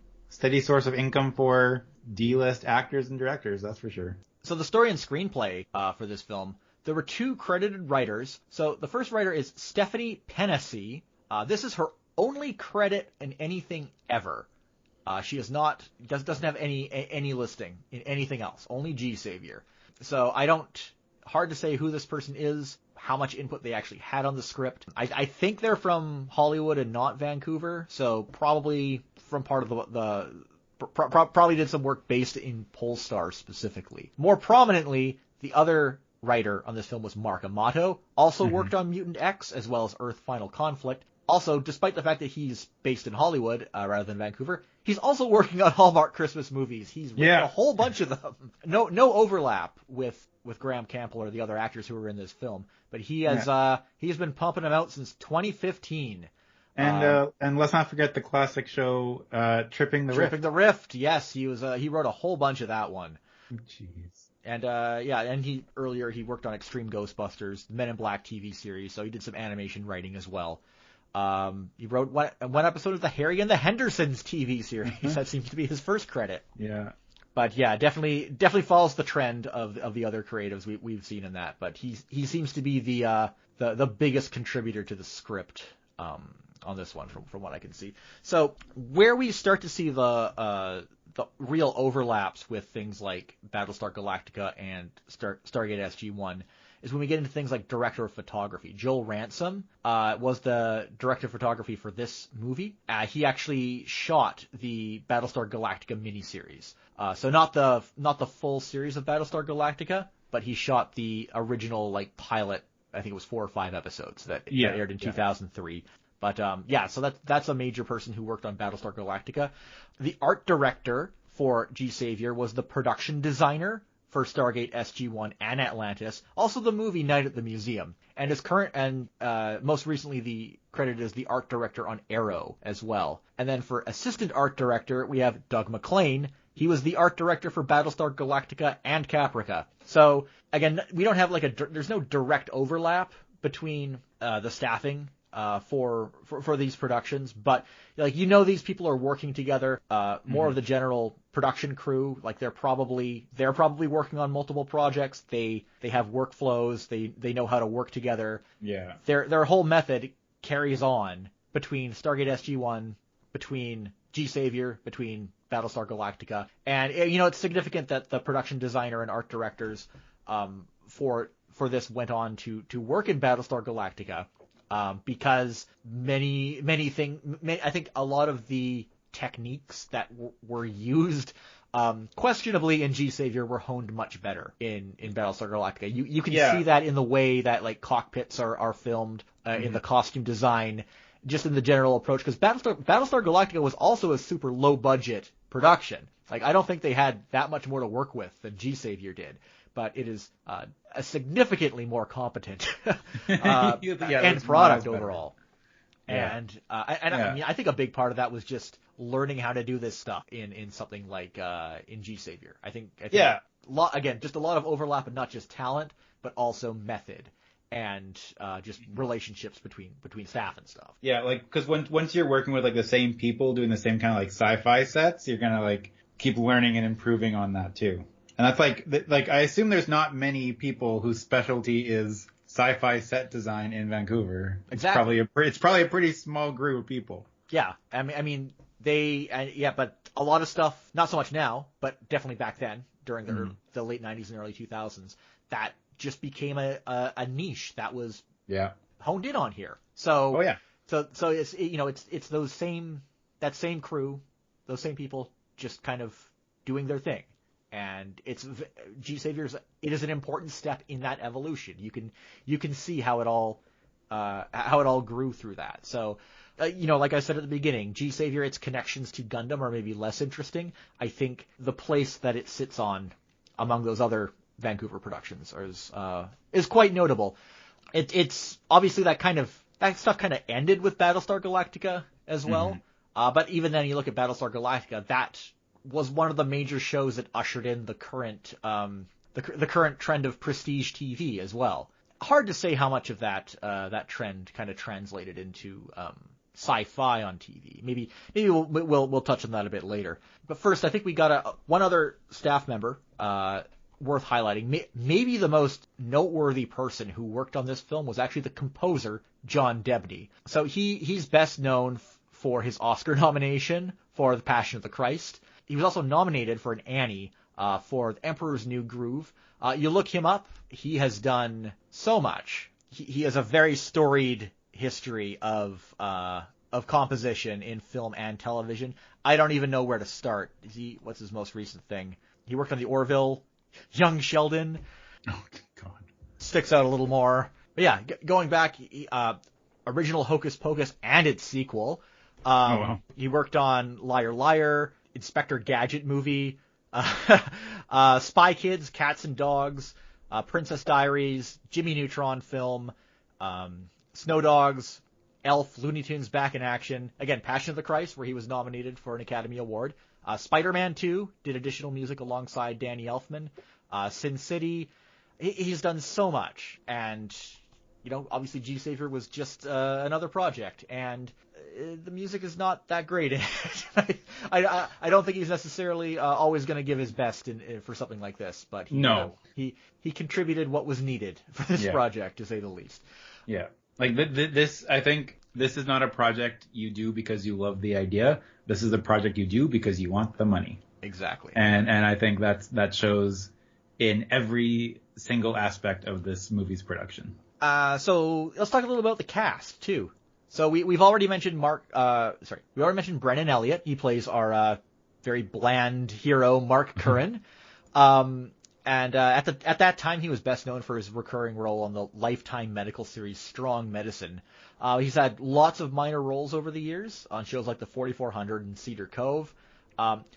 source of income for D-list actors and directors, that's for sure. So the story and screenplay for this film, there were 2 credited writers. So the first writer is Stephanie Pennessy. This is her only credit in anything ever. She doesn't have any listing in anything else, only G-Saviour. So hard to say who this person is, how much input they actually had on the script. I think they're from Hollywood and not Vancouver, so probably from part of probably did some work based in Polestar specifically. More prominently, the other writer on this film was Mark Amato, also worked on Mutant X as well as Earth Final Conflict. Also, despite the fact that he's based in Hollywood rather than Vancouver, he's also working on Hallmark Christmas movies. He's written a whole bunch of them. No overlap with Graham Campbell or the other actors who were in this film, but he has been pumping them out since 2015. And let's not forget the classic show Tripping the Rift. Tripping the Rift, yes, he wrote a whole bunch of that one. Jeez. And and he worked on Extreme Ghostbusters, Men in Black TV series, so he did some animation writing as well. He wrote one episode of the Harry and the Hendersons TV series. That seems to be his first credit. Yeah. But yeah, definitely follows the trend of the other creatives we've seen in that. But he seems to be the biggest contributor to the script on this one from what I can see. So where we start to see the real overlaps with things like Battlestar Galactica and Stargate SG-1 is when we get into things like director of photography. Joel Ransom was the director of photography for this movie. He actually shot the Battlestar Galactica miniseries. So not the full series of Battlestar Galactica, but he shot the original pilot. I think it was 4 or 5 episodes that aired in 2003. But so that's a major person who worked on Battlestar Galactica. The art director for G-Saviour was the production designer for Stargate SG-1 and Atlantis, also the movie Night at the Museum, and is most recently the credited as the art director on Arrow as well. And then for assistant art director, we have Doug McLean. He was the art director for Battlestar Galactica and Caprica. So again, we don't have there's no direct overlap between the staffing for these productions, but these people are working together. More of the general production crew, they're probably working on multiple projects. They have workflows. They know how to work together. Yeah. Their whole method carries on between Stargate SG-1, between G-Saviour, between Battlestar Galactica, and it's significant that the production designer and art directors for this went on to work in Battlestar Galactica. Because I think a lot of the techniques that were used questionably in G-Saviour were honed much better in Battlestar Galactica. You can see that in the way that cockpits are filmed, in the costume design, just in the general approach. Because Battlestar Galactica was also a super low budget production. I don't think they had that much more to work with than G-Saviour did. But it is a significantly more competent end product overall. Yeah. And I mean, I think a big part of that was just learning how to do this stuff in something like in G-Saviour. I think just a lot of overlap, and not just talent, but also method and just relationships between staff and stuff. Yeah, because once you're working with the same people doing the same kind of sci-fi sets, you're gonna keep learning and improving on that too. And that's like I assume there's not many people whose specialty is sci-fi set design in Vancouver. Exactly. It's probably a pretty small group of people. Yeah, I mean but a lot of stuff, not so much now, but definitely back then during the late 90s and early 2000s, that just became a niche that was honed in on here. So so it's it's that same crew, those same people just kind of doing their thing. And it's G-Saviour's. It is an important step in that evolution. You can see how it all grew through that. So, like I said at the beginning, G-Saviour, its connections to Gundam are maybe less interesting. I think the place that it sits on among those other Vancouver productions is quite notable. It's obviously that stuff kind of ended with Battlestar Galactica as well. But even then, you look at Battlestar Galactica, that was one of the major shows that ushered in the current the current trend of prestige TV as well. Hard to say how much of that trend kind of translated into sci-fi on TV. Maybe we'll touch on that a bit later. But first, I think we got one other staff member worth highlighting. Maybe the most noteworthy person who worked on this film was actually the composer, John Debney. So he's best known for his Oscar nomination for The Passion of the Christ. He was also nominated for an Annie for The Emperor's New Groove. You look him up, he has done so much. He has a very storied history of composition in film and television. I don't even know where to start. What's his most recent thing? He worked on The Orville, Young Sheldon. Oh, God. Sticks out a little more. But yeah, going back, original Hocus Pocus and its sequel. He worked on Liar Liar, Inspector Gadget movie, Spy Kids, Cats and Dogs, Princess Diaries, Jimmy Neutron film, Snow Dogs, Elf, Looney Tunes Back in Action. Again, Passion of the Christ, where he was nominated for an Academy Award. Spider-Man 2 did additional music alongside Danny Elfman. Sin City. He's done so much. And, obviously G-Saviour was just another project. And the music is not that great. I don't think he's necessarily always going to give his best for something like this. But he contributed what was needed for this project, to say the least. Yeah. Like this, I think this is not a project you do because you love the idea. This is a project you do because you want the money. Exactly. And I think that shows in every single aspect of this movie's production. So let's talk a little about the cast too. So we've already mentioned we already mentioned Brennan Elliott. He plays our very bland hero, Mark Curran. And at that time, he was best known for his recurring role on the Lifetime medical series Strong Medicine. He's had lots of minor roles over the years on shows like The 4400 and Cedar Cove.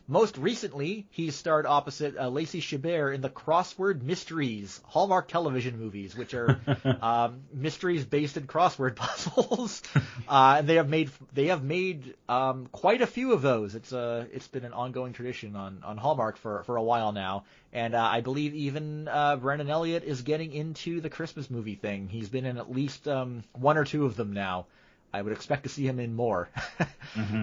Most recently, he starred opposite Lacey Chabert in the Crossword Mysteries Hallmark television movies, which are mysteries based in crossword puzzles. And they have made quite a few of those. It's been an ongoing tradition on Hallmark for a while now. And I believe even Brennan Elliott is getting into the Christmas movie thing. He's been in at least one or two of them now. I would expect to see him in more.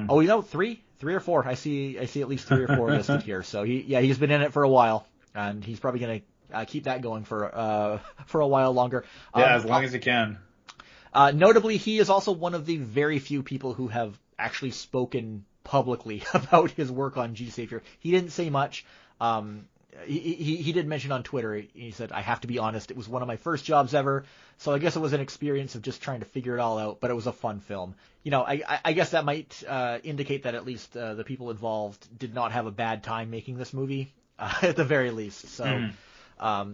Oh, 3 or 4. I see at least 3 or 4 listed here. So he's been in it for a while, and he's probably going to keep that going for a while longer. As long as he can. Notably, he is also one of the very few people who have actually spoken publicly about his work on G-Saviour. He didn't say much. He did mention on Twitter, he said, I have to be honest, it was one of my first jobs ever, so I guess it was an experience of just trying to figure it all out, but it was a fun film. I guess that might indicate that at least the people involved did not have a bad time making this movie, at the very least, so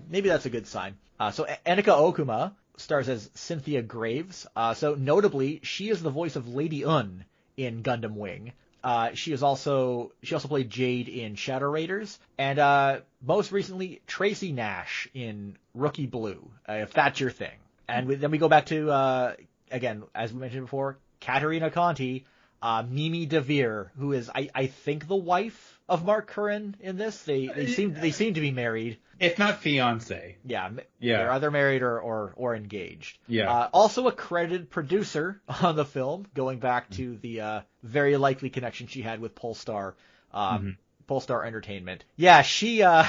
maybe that's a good sign. So Enika Okuma stars as Cynthia Graves, so notably, she is the voice of Lady Un in Gundam Wing. She also played Jade in Shadow Raiders, and most recently Tracy Nash in Rookie Blue, if that's your thing. And then we go back to again, as we mentioned before, Katerina Conti, Mimi DeVere, who is I think the wife of Mark Curran in this. They seem to be married. If not fiance. Yeah. They're either married or engaged. Yeah. Also a credited producer on the film, going back to the very likely connection she had with Polestar Polestar Entertainment. Yeah, she's a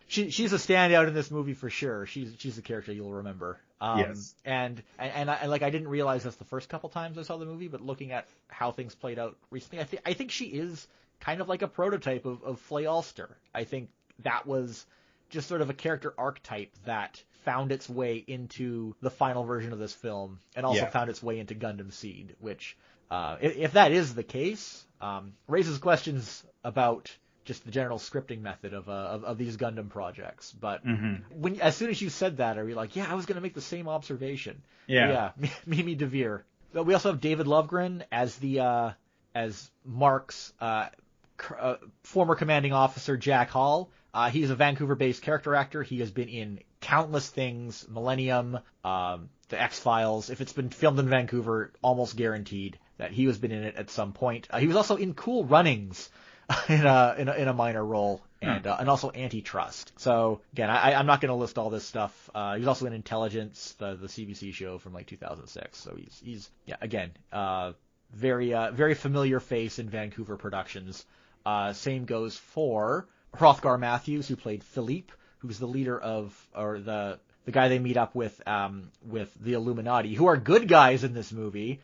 standout in this movie for sure. She's a character you'll remember. Yes. And I didn't realize this the first couple times I saw the movie, but looking at how things played out recently, I think she is kind of like a prototype of Flay Ulster. I think that was just sort of a character archetype that found its way into the final version of this film, and also found its way into Gundam Seed, which, if that is the case, raises questions about just the general scripting method of these Gundam projects. But as soon as you said that, I was like, yeah, I was going to make the same observation. Yeah, Mimi DeVere. But we also have David Lovegren as Mark's former commanding officer, Jack Hall. He's a Vancouver-based character actor. He has been in countless things, Millennium, The X-Files. If it's been filmed in Vancouver, almost guaranteed that he has been in it at some point. He was also in Cool Runnings in a minor role, and also Antitrust. So again, I'm not going to list all this stuff. He was also in Intelligence, the CBC show from like 2006. So he's again, very familiar face in Vancouver productions. Same goes for Hrothgar Matthews, who played Philippe, who's the leader or the guy they meet up with the Illuminati, who are good guys in this movie.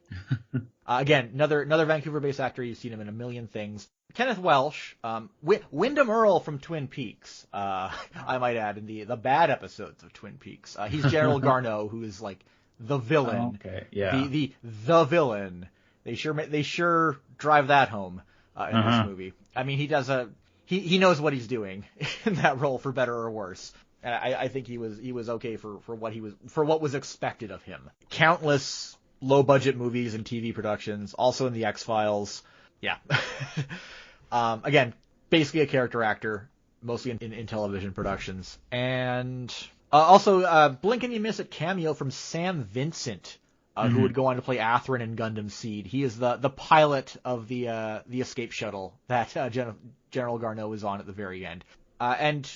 Again, another Vancouver-based actor. You've seen him in a million things. Kenneth Welsh, Wyndham Earle from Twin Peaks, I might add, in the bad episodes of Twin Peaks. He's General Garneau, who is like the villain. Oh, okay. Yeah. The villain. They sure drive that home in this movie. I mean, he knows what he's doing in that role, for better or worse. And I think he was okay for what was expected of him. Countless low budget movies and TV productions, also in the X-Files. Yeah. Again, basically a character actor, mostly in television productions. And also blink and you miss a cameo from Sam Vincent, who would go on to play Athrun in Gundam Seed. He is the pilot of the escape shuttle that General Garneau is on at the very end. And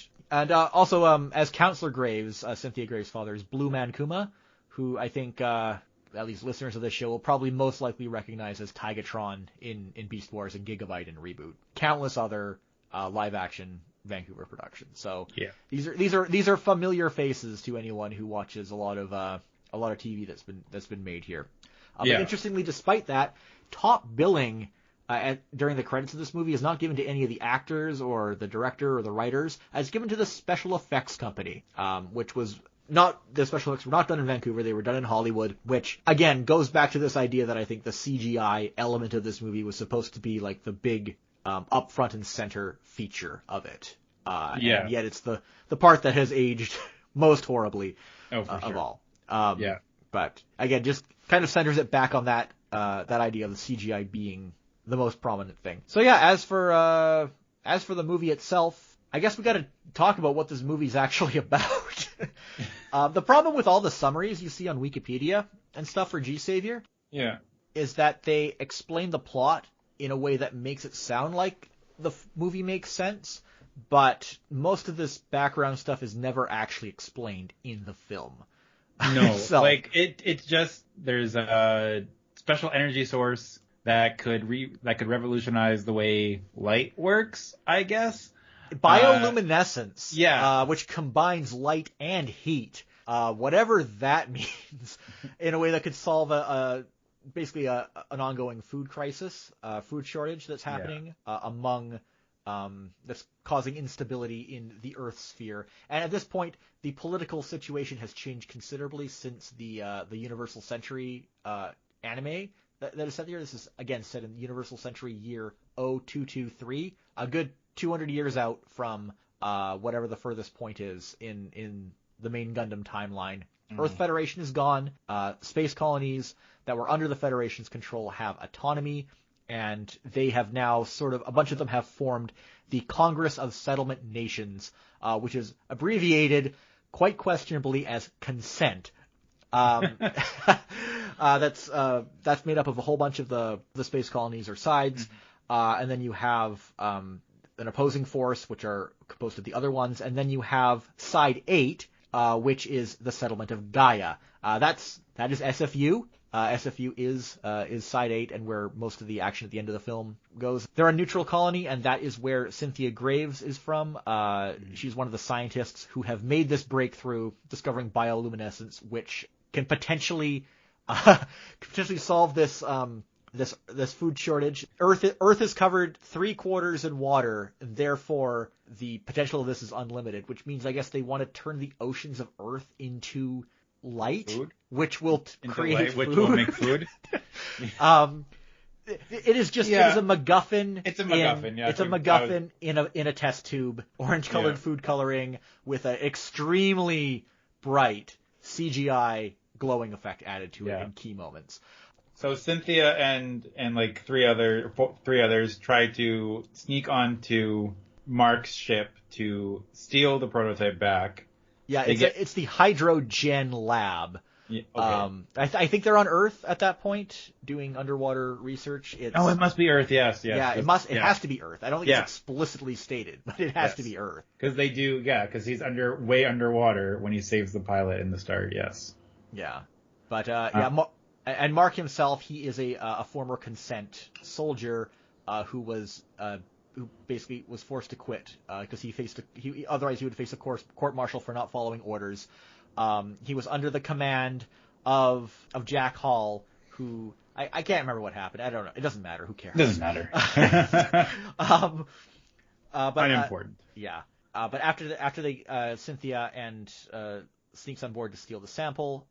also as Counselor Graves, Cynthia Graves' father, is Blue Man Kuma, who I think at least listeners of this show will probably most likely recognize as Tigatron in Beast Wars and Gigabyte and Reboot. Countless other live action Vancouver productions. So these are familiar faces to anyone who watches a lot of TV that's been made here. But interestingly, despite that, top billing during the credits of this movie is not given to any of the actors or the director or the writers. It's given to the special effects company, which was not, the special effects were not done in Vancouver. They were done in Hollywood, which again goes back to this idea that I think the CGI element of this movie was supposed to be like the big up front and center feature of it. And yet it's the part that has aged most horribly of all. But again, just kind of centers it back on that idea of the CGI being the most prominent thing. So yeah, as for the movie itself, I guess we got to talk about what this movie's actually about. The problem with all the summaries you see on Wikipedia and stuff for G-Saviour is that they explain the plot in a way that makes it sound like the movie makes sense, but most of this background stuff is never actually explained in the film. No, like it's just there's a special energy source that could revolutionize the way light works, I guess. Bioluminescence, which combines light and heat, whatever that means, in a way that could solve basically an ongoing food crisis, food shortage that's happening among that's causing instability in the Earth sphere. And at this point, the political situation has changed considerably since the Universal Century anime that is set here. This is again set in the Universal Century year 0223, a good 200 years out from whatever the furthest point is in the main Gundam timeline. Earth Federation is gone. Space colonies that were under the Federation's control have autonomy, and they have now a bunch of them have formed the Congress of Settlement Nations, which is abbreviated quite questionably as consent. That's made up of a whole bunch of the space colonies or sides, and then you have an opposing force, which are composed of the other ones, and then you have Side 8, which is the settlement of Gaia. That is SFU. SFU is Side 8 and where most of the action at the end of the film goes. They're a neutral colony, and that is where Cynthia Graves is from. She's one of the scientists who have made this breakthrough, discovering bioluminescence, which can potentially solve this food shortage. Earth is covered 3/4 in water, and therefore the potential of this is unlimited, which means I guess they want to turn the oceans of Earth into light, which will create food. Which will make food. It is just it is a MacGuffin. It's a MacGuffin. It's a MacGuffin in a test tube, orange-colored food coloring with an extremely bright CGI glowing effect added to it in key moments. So Cynthia and like three others try to sneak onto Mark's ship to steal the prototype back. Yeah, it's the Hydrogen Lab. Yeah, okay. I think they're on Earth at that point doing underwater research. It must be Earth. Yes. Yeah, it has to be Earth. I don't think it's explicitly stated, but it has to be Earth. Because they do. Yeah, because he's way underwater when he saves the pilot in the start. Yes. Yeah, but and Mark himself, he is a former consent soldier who basically was forced to quit because otherwise he would face a court-martial for not following orders. He was under the command of Jack Hall, who I can't remember what happened. I don't know. It doesn't matter. Who cares? It doesn't matter. But unimportant. But after Cynthia and sneaks on board to steal the sample,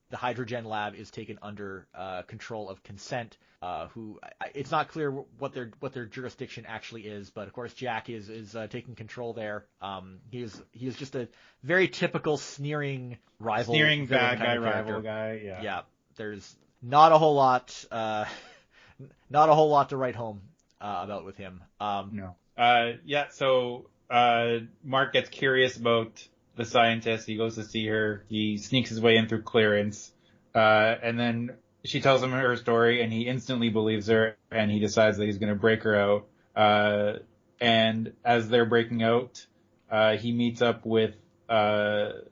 the Hydrogen Lab is taken under control of Consent, who it's not clear what their jurisdiction actually is, but of course Jack is taking control there. He is just a very typical sneering rival, bad guy, rival guy. Yeah. Yeah. There's not a whole lot to write home about with him. No. So Mark gets curious about the scientist. He goes to see her. He sneaks his way in through clearance. And then she tells him her story, and he instantly believes her, and he decides that he's going to break her out. And as they're breaking out, he meets up with the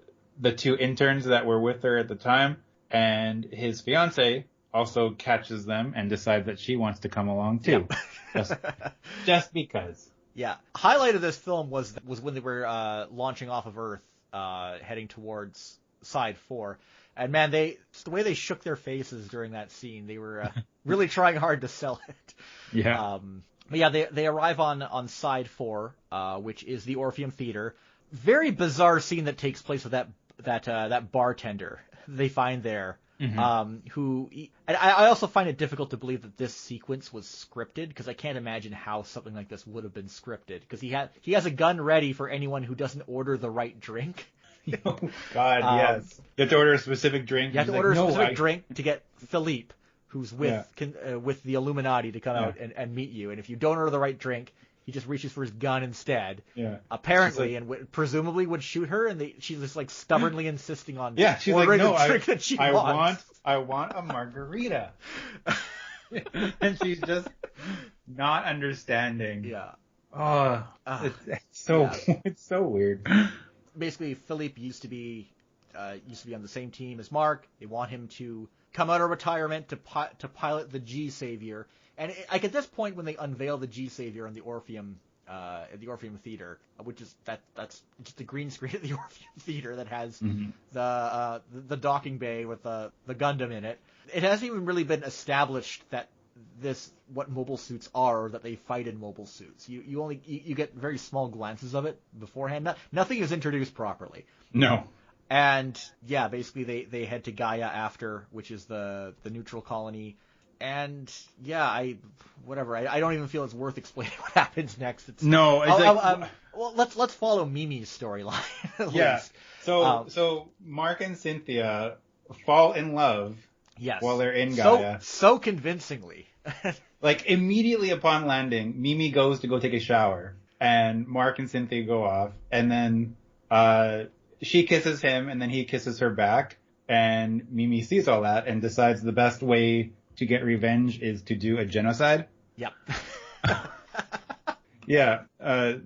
two interns that were with her at the time, and his fiance also catches them and decides that she wants to come along too. Just because. Yeah. Highlight of this film was when they were launching off of Earth, heading towards Side 4. And man, the way they shook their faces during that scene, they were really trying hard to sell it. Yeah. But yeah, they arrive on Side 4, which is the Orpheum Theater. Very bizarre scene that takes place with that bartender they find there. Mm-hmm. I also find it difficult to believe that this sequence was scripted, because I can't imagine how something like this would have been scripted, because he has a gun ready for anyone who doesn't order the right drink. Oh God, yes. You have to order a specific drink. You have to order a specific drink to get Philippe, who's with the Illuminati, to come out and meet you. And if you don't order the right drink, he just reaches for his gun instead. Yeah. Apparently, and presumably would shoot her, and she's just like stubbornly insisting on ordering the drink that she wants. I want a margarita. And she's just not understanding. Yeah. It's so weird. Basically, Philippe used to be on the same team as Mark. They want him to come out of retirement to pilot the G-Saviour. And at this point, when they unveil the G-Saviour on the Orpheum, at the Orpheum Theater, which is that's just a green screen at the Orpheum Theater that has the docking bay with the Gundam in it. It hasn't even really been established that what mobile suits are, or that they fight in mobile suits. You get very small glances of it beforehand. Nothing is introduced properly. No. And yeah, basically they head to Gaia after, which is the neutral colony. And yeah, I don't even feel it's worth explaining what happens next. Well, let's follow Mimi's storyline. Yeah. So Mark and Cynthia fall in love. Yes. While they're in Gaia. So convincingly. Like immediately upon landing, Mimi goes to go take a shower, and Mark and Cynthia go off, and then she kisses him, and then he kisses her back, and Mimi sees all that and decides the best way to get revenge is to do a genocide. Yep. Yeah.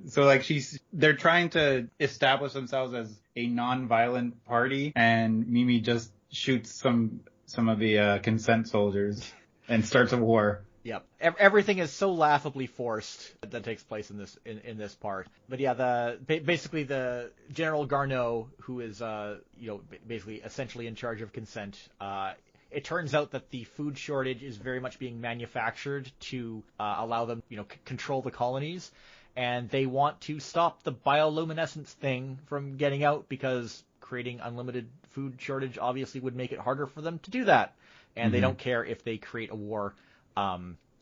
So like they're trying to establish themselves as a non-violent party, and Mimi just shoots some some of the consent soldiers and starts a war. Yep. Everything is so laughably forced that takes place in this part. But yeah, basically the General Garneau, who is basically essentially in charge of consent, it turns out that the food shortage is very much being manufactured to allow them, control the colonies, and they want to stop the bioluminescence thing from getting out because creating unlimited food shortage obviously would make it harder for them to do that, and they don't care if they create a war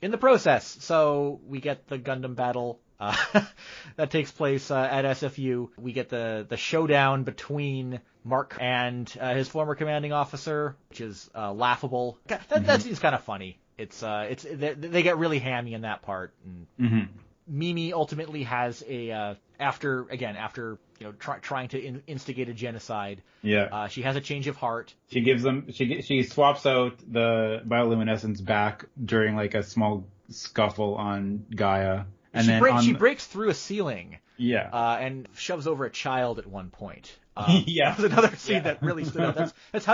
in the process. So we get the Gundam battle that takes place at SFU. We get the showdown between Mark and his former commanding officer, which is laughable. That seems kind of funny. They get really hammy in that part. And Mimi ultimately has after trying to instigate a genocide. Yeah. She has a change of heart. She swaps out the bioluminescence back during like a small scuffle on Gaia. And she breaks through a ceiling. Yeah. And shoves over a child at one point. Yeah. That was another scene that really stood out. That's how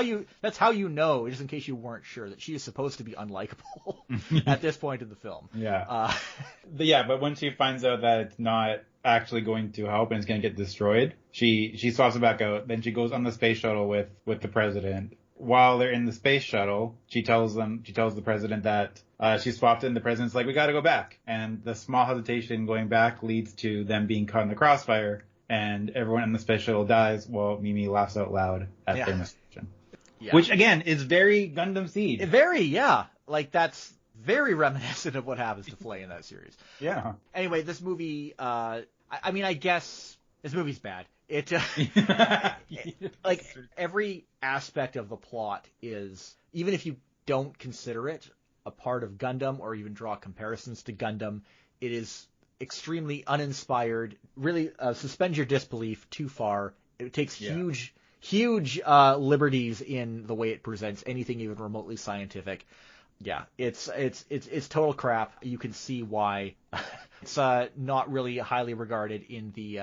you know, just in case you weren't sure, that she is supposed to be unlikable at this point in the film. Yeah. But when she finds out that it's not actually going to help and it's going to get destroyed, she swaps it back out. Then she goes on the space shuttle with the president. While they're in the space shuttle, she tells the president that she swapped it, and the president's like, we got to go back. And the small hesitation going back leads to them being caught in the crossfire, and everyone in the space shuttle dies while Mimi laughs out loud at their misfortune. Yeah. Which, again, is very Gundam Seed. Very, yeah. Like, that's very reminiscent of what happens to Flay in that series. Yeah. Anyway, this movie, I guess this movie's bad. Like, every aspect of the plot is, even if you don't consider it a part of Gundam or even draw comparisons to Gundam, it is extremely uninspired. Really, suspend your disbelief too far. It takes huge liberties in the way it presents anything even remotely scientific. Yeah, it's total crap. You can see why it's not really highly regarded in the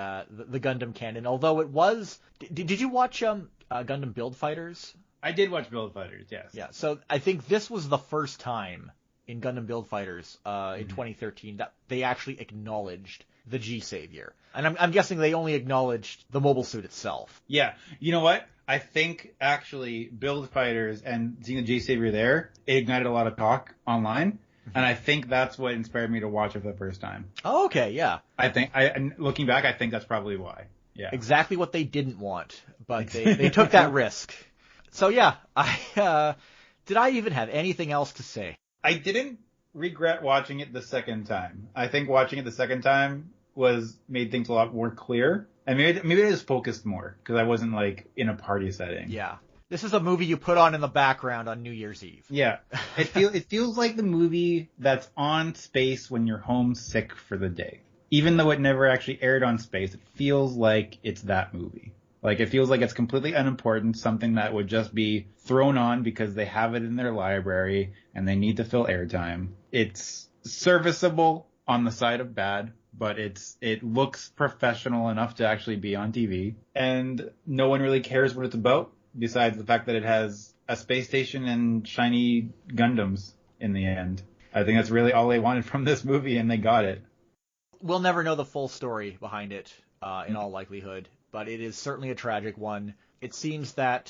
Gundam canon. Although it was. Did you watch Gundam Build Fighters? I did watch Build Fighters. Yes. Yeah. So I think this was the first time in Gundam Build Fighters in 2013 that they actually acknowledged the G-Saviour. And I'm guessing they only acknowledged the mobile suit itself. Yeah. You know what? I think actually Build Fighters and seeing the G-Saviour there, it ignited a lot of talk online. And I think that's what inspired me to watch it for the first time. Oh, okay, yeah. Looking back, I think that's probably why. Yeah. Exactly what they didn't want, but they took that risk. So yeah, did I even have anything else to say? I didn't regret watching it the second time. I think watching it the second time made things a lot more clear. And maybe I just focused more because I wasn't like in a party setting. Yeah. This is a movie you put on in the background on New Year's Eve. Yeah. It feels like the movie that's on Space when you're homesick for the day. Even though it never actually aired on Space, it feels like it's that movie. Like, it feels like it's completely unimportant, something that would just be thrown on because they have it in their library and they need to fill airtime. It's serviceable on the side of bad, but it looks professional enough to actually be on TV. And no one really cares what it's about, besides the fact that it has a space station and shiny Gundams in the end. I think that's really all they wanted from this movie, and they got it. We'll never know the full story behind it, in all likelihood. But it is certainly a tragic one. It seems that,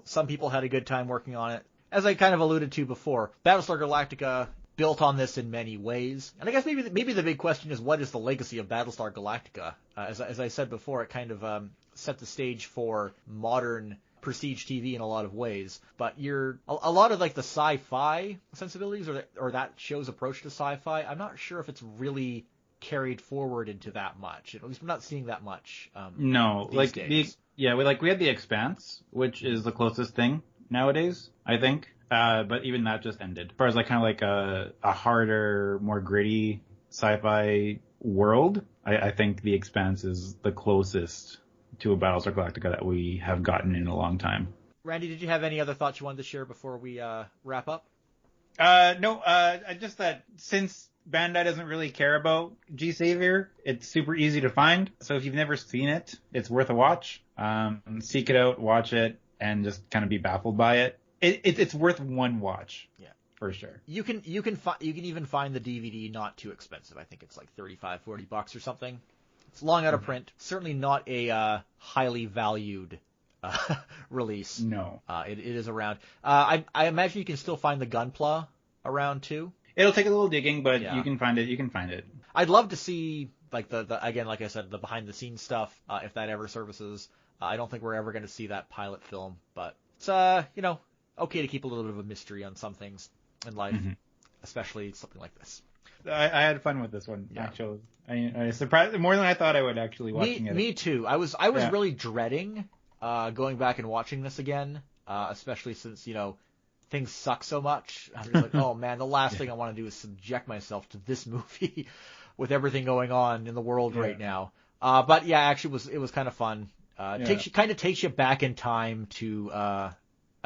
some people had a good time working on it. As I kind of alluded to before, Battlestar Galactica built on this in many ways. And I guess maybe the big question is, what is the legacy of Battlestar Galactica? As I said before, it kind of set the stage for modern prestige TV in a lot of ways. But a lot of like the sci-fi sensibilities or that show's approach to sci-fi, I'm not sure if it's really carried forward into that much. At least we're not seeing that much. No, these days. we had The Expanse, which is the closest thing nowadays, I think. But even that just ended. As far as like kind of like a harder, more gritty sci-fi world, I think The Expanse is the closest to a Battlestar Galactica that we have gotten in a long time. Randy, did you have any other thoughts you wanted to share before we wrap up? No, just that since Bandai doesn't really care about G-Saviour, it's super easy to find. So if you've never seen it, it's worth a watch. Seek it out, watch it, and just kind of be baffled by it. it's worth one watch. Yeah. For sure. You can even find the DVD not too expensive. I think it's like $35-$40 or something. It's long out of print. Certainly not a highly valued release. No. It is around. I imagine you can still find the Gunpla around too. It'll take a little digging, but you can find it. You can find it. I'd love to see like the again, like I said, the behind the scenes stuff if that ever surfaces. I don't think we're ever going to see that pilot film, but it's okay to keep a little bit of a mystery on some things in life, especially something like this. I had fun with this one, actually. I surprised more than I thought I would actually watching it. Me too. I was really dreading going back and watching this again, especially since, things suck so much. I'm just like, oh man, the last thing I want to do is subject myself to this movie with everything going on in the world right now. But yeah, actually it was kind of fun. Takes you back in time to a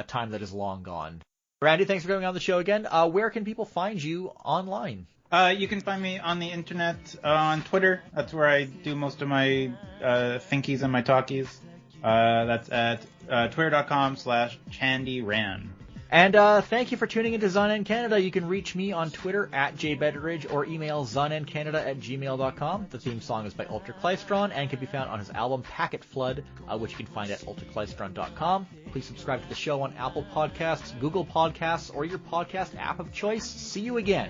time that is long gone. Randy, thanks for coming on the show again. Where can people find you online? You can find me on the internet, on Twitter. That's where I do most of my thinkies and my talkies. That's at twitter.com/ChandyRan. And thank you for tuning into Zun Canada. You can reach me on Twitter at jbetteridge or email zunandcanada@gmail.com. The theme song is by Ultraclystron and can be found on his album Packet Flood, which you can find at ultraclystron.com. Please subscribe to the show on Apple Podcasts, Google Podcasts, or your podcast app of choice. See you again.